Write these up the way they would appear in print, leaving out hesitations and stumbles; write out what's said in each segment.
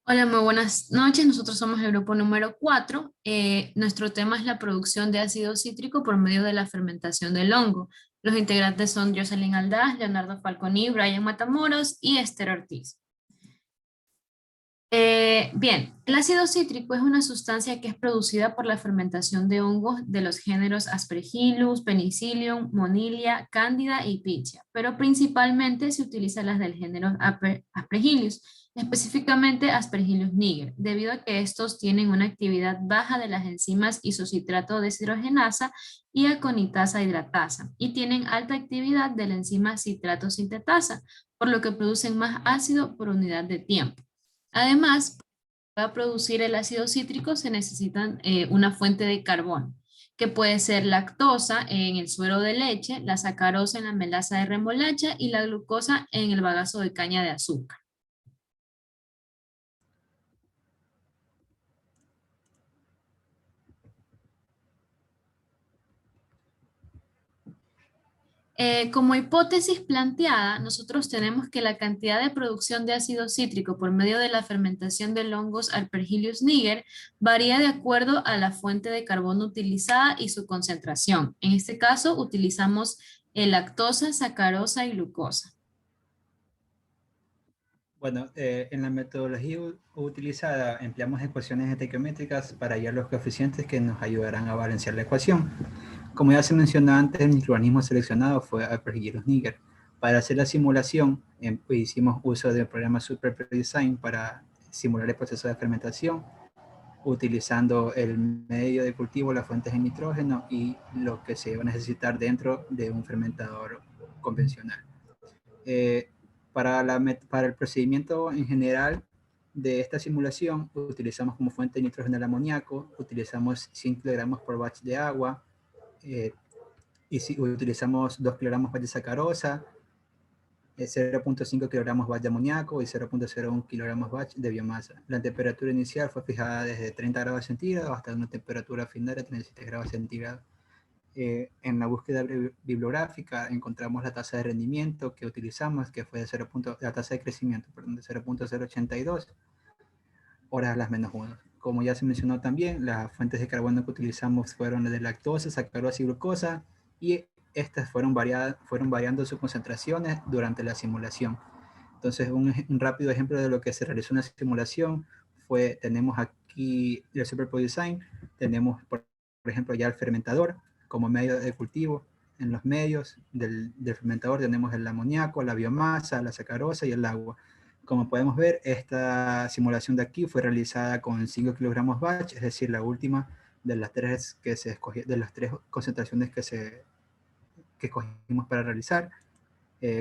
Hola, muy buenas noches. Nosotros somos el grupo número 4. Nuestro tema es la producción de ácido cítrico por medio de la fermentación del hongo. Los integrantes son Jocelyn Aldaz, Leonardo Falconi, Brian Matamoros y Esther Ortiz. Bien, el ácido cítrico es una sustancia que es producida por la fermentación de hongos de los géneros Aspergillus, Penicillium, Monilia, Candida y Pichia, pero principalmente se utilizan las del género Aspergillus, específicamente Aspergillus niger, debido a que estos tienen una actividad baja de las enzimas isocitrato deshidrogenasa y aconitasa hidratasa, y tienen alta actividad de la enzima citrato sintetasa, por lo que producen más ácido por unidad de tiempo. Además, para producir el ácido cítrico se necesita una fuente de carbón, que puede ser lactosa en el suero de leche, la sacarosa en la melaza de remolacha y la glucosa en el bagazo de caña de azúcar. Como hipótesis planteada, nosotros tenemos que la cantidad de producción de ácido cítrico por medio de la fermentación del hongos Aspergillus niger varía de acuerdo a la fuente de carbono utilizada y su concentración. En este caso, utilizamos lactosa, sacarosa y glucosa. Bueno, en la metodología utilizada empleamos ecuaciones estequiométricas para hallar los coeficientes que nos ayudarán a balancear la ecuación. Como ya se mencionó antes, el microorganismo seleccionado fue Aspergillus niger. Para hacer la simulación, hicimos uso del programa SuperPreDesign para simular el proceso de fermentación, utilizando el medio de cultivo, las fuentes de nitrógeno y lo que se va a necesitar dentro de un fermentador convencional. Eh, para el procedimiento en general de esta simulación, utilizamos como fuente de nitrógeno el amoníaco, utilizamos 100 kilogramos por batch de agua, y si utilizamos 2 kilogramos batch de sacarosa, 0.5 kilogramos batch de amoníaco y 0.01 kilogramos batch de biomasa. La temperatura inicial fue fijada desde 30 grados centígrados hasta una temperatura final de 37 grados centígrados. En la búsqueda bibliográfica encontramos la tasa de rendimiento que utilizamos, que fue de 0. La tasa de crecimiento, perdón, de 0.082 horas a las -1. Como ya se mencionó también, las fuentes de carbono que utilizamos fueron las de lactosa, sacarosa y glucosa, y estas fueron variando sus concentraciones durante la simulación. Entonces, un rápido ejemplo de lo que se realizó en la simulación fue, tenemos aquí el SuperPreDesign, tenemos, por ejemplo, ya el fermentador como medio de cultivo. En los medios del fermentador tenemos el amoníaco, la biomasa, la sacarosa y el agua. Como podemos ver, esta simulación de aquí fue realizada con 5 kilogramos batch, es decir, la última de las tres que se escogió, de las tres concentraciones que escogimos para realizar.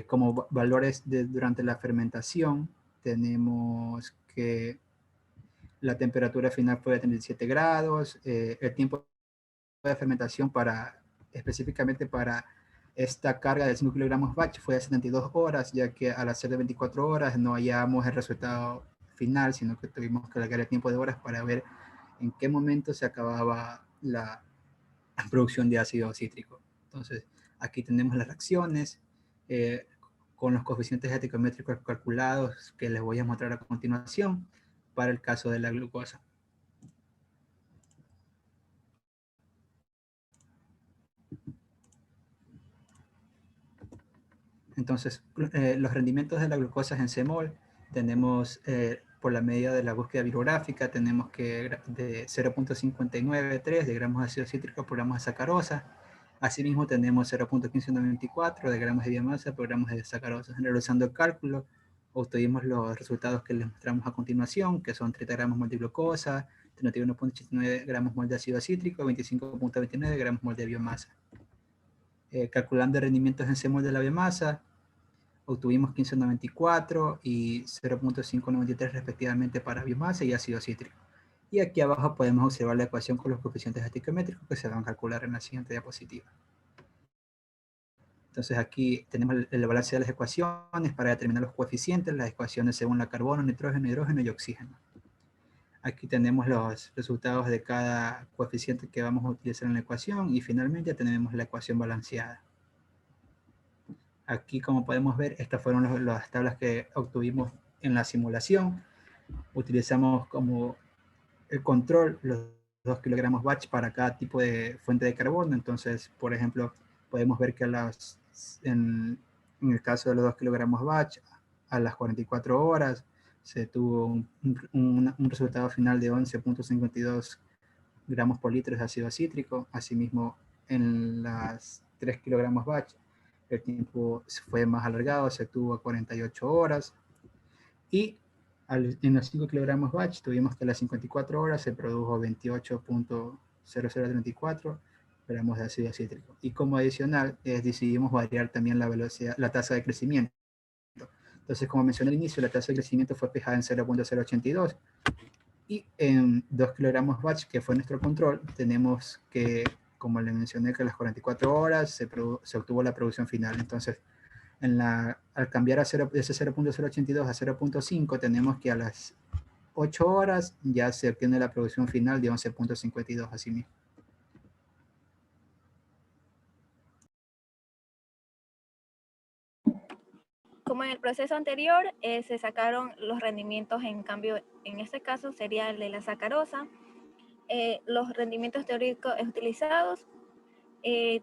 Como valores durante la fermentación, tenemos que la temperatura final fue de 37 grados, el tiempo de fermentación específicamente para esta carga de 5 kilogramos batch fue de 72 horas, ya que al hacer de 24 horas no hallamos el resultado final, sino que tuvimos que alargar el tiempo de horas para ver en qué momento se acababa la producción de ácido cítrico. Entonces, aquí tenemos las reacciones eh, con los coeficientes estequiométricos calculados que les voy a mostrar a continuación para el caso de la glucosa. Entonces, los rendimientos de la glucosa en C-mol tenemos por la medida de la búsqueda bibliográfica, tenemos que de 0.593 de gramos de ácido cítrico por gramos de sacarosa. Asimismo, tenemos 0.1594 de gramos de biomasa por gramos de sacarosa. Realizando el cálculo, obtuvimos los resultados que les mostramos a continuación, que son 30 gramos mol de glucosa, 31.89 gramos mol de ácido cítrico, 25.29 gramos mol de biomasa. Calculando rendimientos en C-mol de la biomasa, obtuvimos 15.94 y 0.593 respectivamente para biomasa y ácido cítrico. Y aquí abajo podemos observar la ecuación con los coeficientes estequiométricos que se van a calcular en la siguiente diapositiva. Entonces aquí tenemos el balance de las ecuaciones para determinar los coeficientes, las ecuaciones según la carbono, nitrógeno, hidrógeno y oxígeno. Aquí tenemos los resultados de cada coeficiente que vamos a utilizar en la ecuación y finalmente tenemos la ecuación balanceada. Aquí, como podemos ver, estas fueron las tablas que obtuvimos en la simulación. utilizamos como el control los 2 kilogramos batch para cada tipo de fuente de carbono. Entonces, por ejemplo, podemos ver que en el caso de los 2 kilogramos batch, a las 44 horas se tuvo un resultado final de 11.52 gramos por litro de ácido cítrico. Asimismo, en las 3 kilogramos batch, el tiempo fue más alargado, se tuvo 48 horas. Y en los 5 kilogramos batch tuvimos que a las 54 horas se produjo 28.0034 gramos de ácido cítrico. Y como adicional, decidimos variar también la velocidad, la tasa de crecimiento. Entonces, como mencioné al inicio, la tasa de crecimiento fue fijada en 0.082. Y en 2 kilogramos batch, que fue nuestro control, tenemos que, como le mencioné, que a las 44 horas se obtuvo la producción final. Entonces, al cambiar de ese 0.082 a 0.5, tenemos que a las 8 horas ya se obtiene la producción final de 11.52 así mismo. Como en el proceso anterior, se sacaron los rendimientos, en cambio, en este caso sería el de la sacarosa. Los rendimientos teóricos utilizados.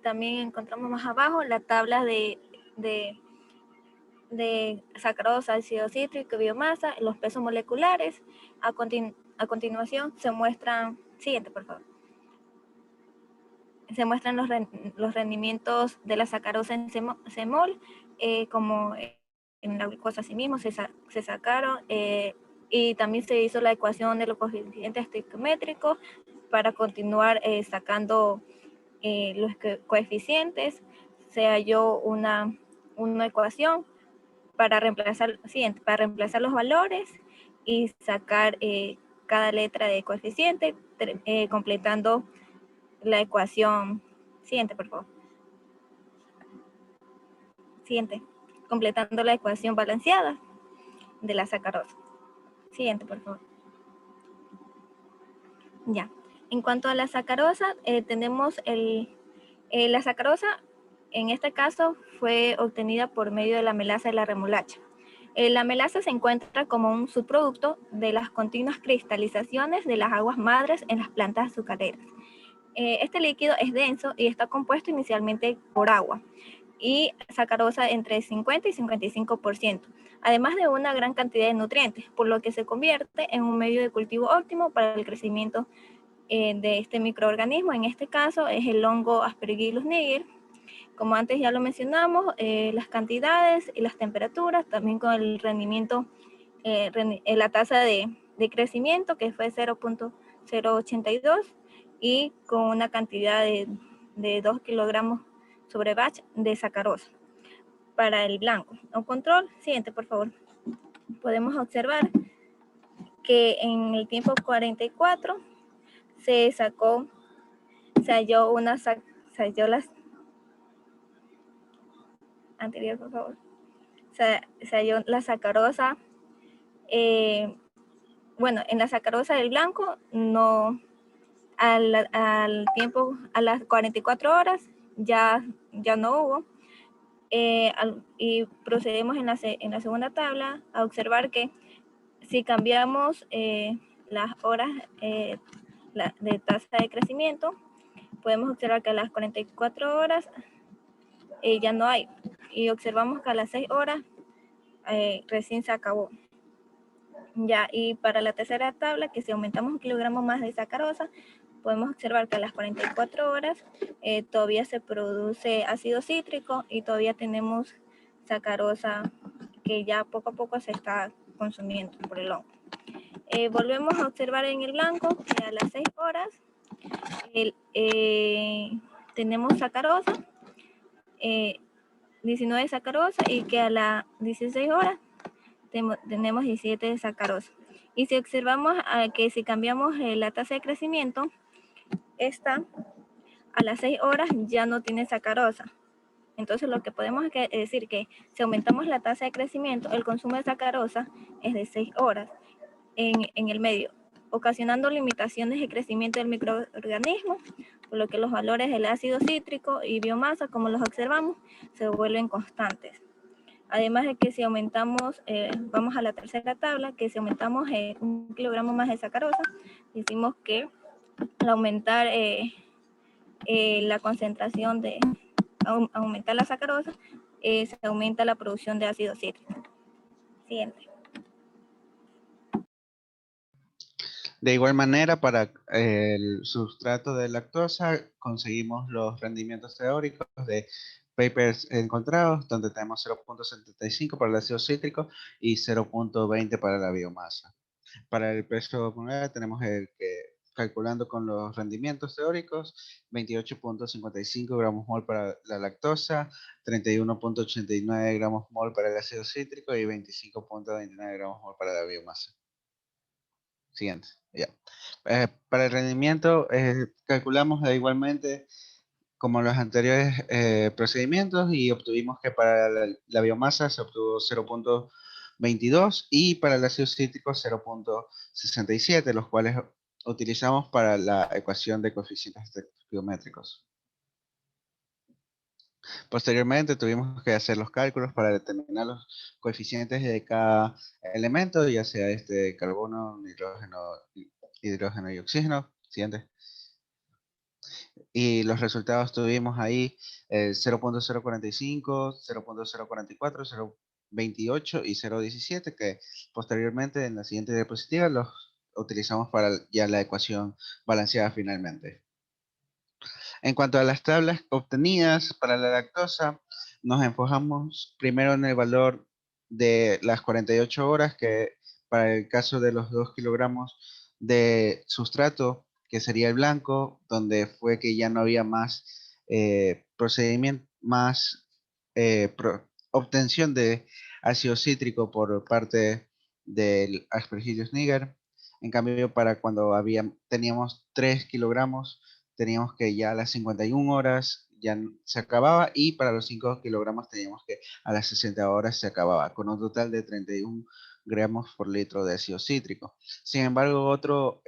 También encontramos más abajo la tabla de sacarosa, ácido cítrico, biomasa, los pesos moleculares. A continuación se muestran, siguiente por favor, se muestran los rendimientos de la sacarosa en C-mol, como en la glucosa sí mismo se sacaron, y también se hizo la ecuación de los coeficientes estequiométricos para continuar sacando los coeficientes. Se halló una ecuación para reemplazar los valores y sacar cada letra de coeficiente, completando la ecuación. Siguiente, por favor. Siguiente. Completando la ecuación balanceada de la sacarosa. Siguiente, por favor. Ya. En cuanto a la sacarosa, tenemos la sacarosa, en este caso, fue obtenida por medio de la melaza de la remolacha. La melaza se encuentra como un subproducto de las continuas cristalizaciones de las aguas madres en las plantas azucareras. Este líquido es denso y está compuesto inicialmente por agua y sacarosa entre 50 y 55%, además de una gran cantidad de nutrientes, por lo que se convierte en un medio de cultivo óptimo para el crecimiento de este microorganismo. En este caso es el hongo Aspergillus niger. Como antes ya lo mencionamos, las cantidades y las temperaturas, también con el rendimiento, la tasa de crecimiento que fue 0.082 y con una cantidad de 2 kilogramos sobre batch de sacarosa para el blanco. O control, siguiente por favor. Podemos observar que en el tiempo 44 se halló las anterior, por favor. Se halló la sacarosa. Bueno, en la sacarosa del blanco, no, al tiempo, a las 44 horas, ya no hubo. Y procedemos en la segunda tabla a observar que si cambiamos las horas de tasa de crecimiento, podemos observar que a las 44 horas ya no hay. Y observamos que a las 6 horas recién se acabó. Ya, y para la tercera tabla, que si aumentamos un kilogramo más de sacarosa, podemos observar que a las 44 horas todavía se produce ácido cítrico y todavía tenemos sacarosa que ya poco a poco se está consumiendo por el hongo. Volvemos a observar en el blanco que a las 6 horas tenemos sacarosa, 19 de sacarosa, y que a las 16 horas tenemos 17 de sacarosa. Y si observamos que si cambiamos la tasa de crecimiento, esta a las 6 horas ya no tiene sacarosa. Entonces lo que podemos decir que si aumentamos la tasa de crecimiento, el consumo de sacarosa es de 6 horas en el medio, ocasionando limitaciones de crecimiento del microorganismo, por lo que los valores del ácido cítrico y biomasa, como los observamos, se vuelven constantes. Además de que si aumentamos, vamos a la tercera tabla, que si aumentamos 1 kilogramo más de sacarosa, decimos que al aumentar la concentración de, aumentar la sacarosa, se aumenta la producción de ácido cítrico. Siguiente. De igual manera, para el sustrato de lactosa, conseguimos los rendimientos teóricos de papers encontrados, donde tenemos 0.75 para el ácido cítrico y 0.20 para la biomasa. Para el peso molecular tenemos el que, calculando con los rendimientos teóricos, 28.55 gramos mol para la lactosa, 31.89 gramos mol para el ácido cítrico y 25.29 gramos mol para la biomasa. Siguiente, ya. Para el rendimiento, calculamos igualmente como los anteriores procedimientos y obtuvimos que para la biomasa se obtuvo 0.22 y para el ácido cítrico 0.67, los cuales utilizamos para la ecuación de coeficientes estequiométricos. Posteriormente tuvimos que hacer los cálculos para determinar los coeficientes de cada elemento, ya sea carbono, hidrógeno y oxígeno. Siguiente. Y los resultados tuvimos ahí 0.045, 0.044, 0.28 y 0.17, que posteriormente en la siguiente diapositiva los utilizamos para ya la ecuación balanceada finalmente. En cuanto a las tablas obtenidas para la lactosa, nos enfocamos primero en el valor de las 48 horas, que para el caso de los 2 kilogramos de sustrato, que sería el blanco, donde fue que ya no había más procedimiento, más obtención de ácido cítrico por parte del Aspergillus niger. En cambio, para cuando teníamos 3 kilogramos, teníamos que ya a las 51 horas ya se acababa, y para los 5 kilogramos teníamos que a las 60 horas se acababa, con un total de 31 gramos por litro de ácido cítrico. Sin embargo, otro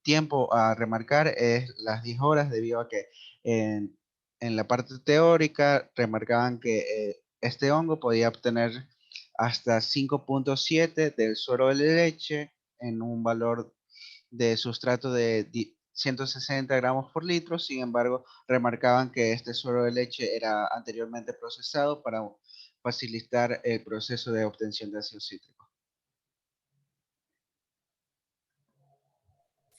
tiempo a remarcar es las 10 horas, debido a que en la parte teórica remarcaban que este hongo podía obtener hasta 5.7 del suero de leche en un valor de sustrato de 160 gramos por litro. Sin embargo, remarcaban que este suero de leche era anteriormente procesado para facilitar el proceso de obtención de ácido cítrico.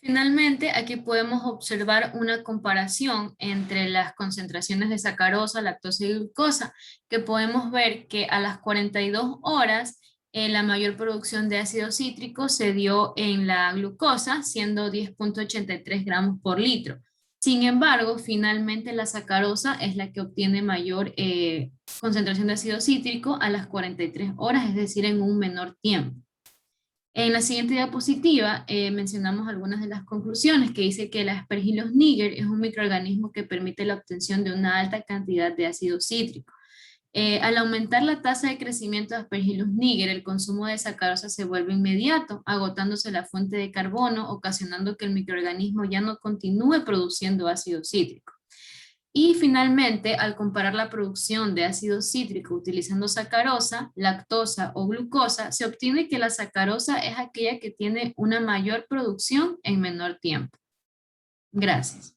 Finalmente, aquí podemos observar una comparación entre las concentraciones de sacarosa, lactosa y glucosa, que podemos ver que a las 42 horas la mayor producción de ácido cítrico se dio en la glucosa, siendo 10.83 gramos por litro. Sin embargo, finalmente la sacarosa es la que obtiene mayor concentración de ácido cítrico a las 43 horas, es decir, en un menor tiempo. En la siguiente diapositiva mencionamos algunas de las conclusiones, que dice que el Aspergillus niger es un microorganismo que permite la obtención de una alta cantidad de ácido cítrico. Al aumentar la tasa de crecimiento de Aspergillus niger, el consumo de sacarosa se vuelve inmediato, agotándose la fuente de carbono, ocasionando que el microorganismo ya no continúe produciendo ácido cítrico. Y finalmente, al comparar la producción de ácido cítrico utilizando sacarosa, lactosa o glucosa, se obtiene que la sacarosa es aquella que tiene una mayor producción en menor tiempo. Gracias.